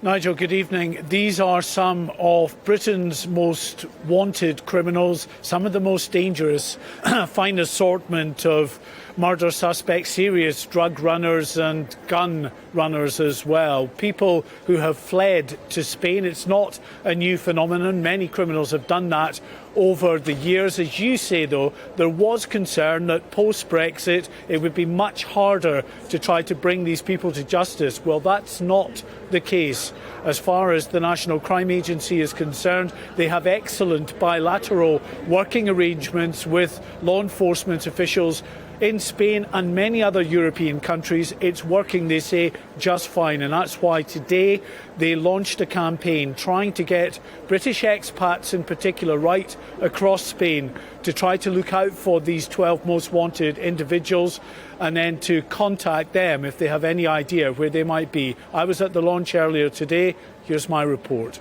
Nigel, good evening. These are some of Britain's most wanted criminals, some of the most dangerous. Fine assortment of murder suspects, serious drug runners and gun runners as well. People who have fled to Spain. It's not a new phenomenon. Many criminals have done that over the years. As you say, though, there was concern that post-Brexit it would be much harder to try to bring these people to justice. Well, that's not the case. As far as the National Crime Agency is concerned, they have excellent bilateral working arrangements with law enforcement officials in Spain and many other European countries. It's working, they say, just fine. And that's why today they launched a campaign trying to get British expats in particular right across Spain to try to look out for these 12 most wanted individuals and then to contact them if they have any idea where they might be. I was at the launch earlier today. Here's my report.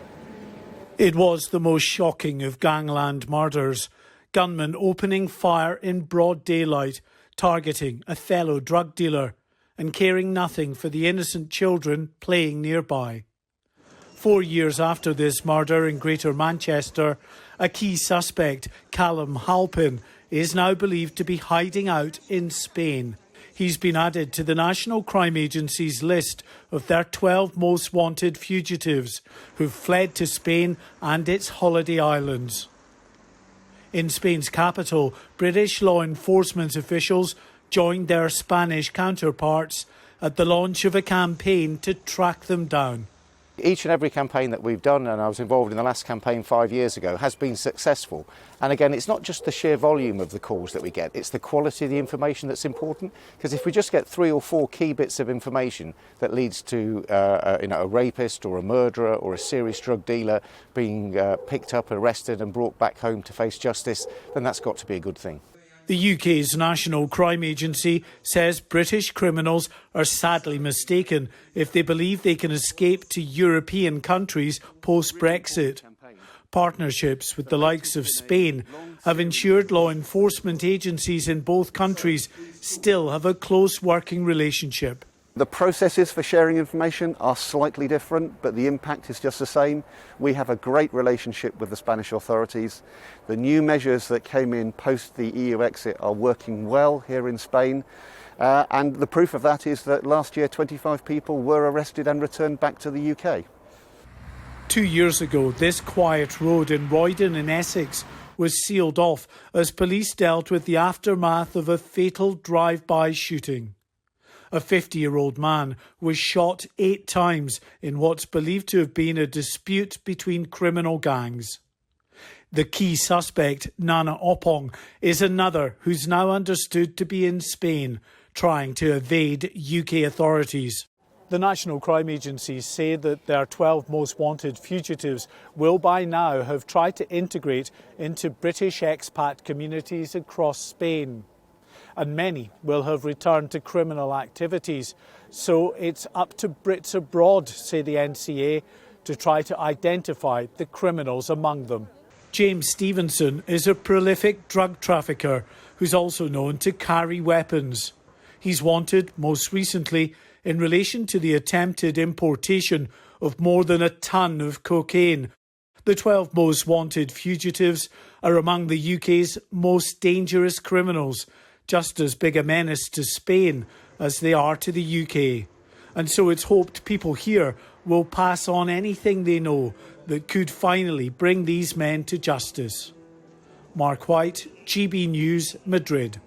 It was the most shocking of gangland murders. Gunmen opening fire in broad daylight, targeting a fellow drug dealer and caring nothing for the innocent children playing nearby. 4 years after this murder in Greater Manchester, a key suspect, Callum Halpin, is now believed to be hiding out in Spain. He's been added to the National Crime Agency's list of their 12 most wanted fugitives who've fled to Spain and its holiday islands. In Spain's capital, British law enforcement officials joined their Spanish counterparts at the launch of a campaign to track them down. Each and every campaign that we've done, and I was involved in the last campaign 5 years ago, has been successful. And again, it's not just the sheer volume of the calls that we get, it's the quality of the information that's important. Because if we just get 3 or 4 key bits of information that leads to a rapist or a murderer or a serious drug dealer being picked up, arrested and brought back home to face justice, then that's got to be a good thing. The UK's National Crime Agency says British criminals are sadly mistaken if they believe they can escape to European countries post-Brexit. Partnerships with the likes of Spain have ensured law enforcement agencies in both countries still have a close working relationship. The processes for sharing information are slightly different, but the impact is just the same. We have a great relationship with the Spanish authorities. The new measures that came in post the EU exit are working well here in Spain. And the proof of that is that last year 25 people were arrested and returned back to the UK. 2 years ago, this quiet road in Roydon in Essex was sealed off as police dealt with the aftermath of a fatal drive-by shooting. A 50-year-old man was shot 8 times in what's believed to have been a dispute between criminal gangs. The key suspect, Nana Oppong, is another who's now understood to be in Spain, trying to evade UK authorities. The National Crime Agencies say that their 12 most wanted fugitives will by now have tried to integrate into British expat communities across Spain. And many will have returned to criminal activities. So it's up to Brits abroad, say the NCA, to try to identify the criminals among them. James Stevenson is a prolific drug trafficker who's also known to carry weapons. He's wanted, most recently, in relation to the attempted importation of more than a ton of cocaine. The 12 most wanted fugitives are among the UK's most dangerous criminals, just as big a menace to Spain as they are to the UK. And so it's hoped people here will pass on anything they know that could finally bring these men to justice. Mark White, GB News, Madrid.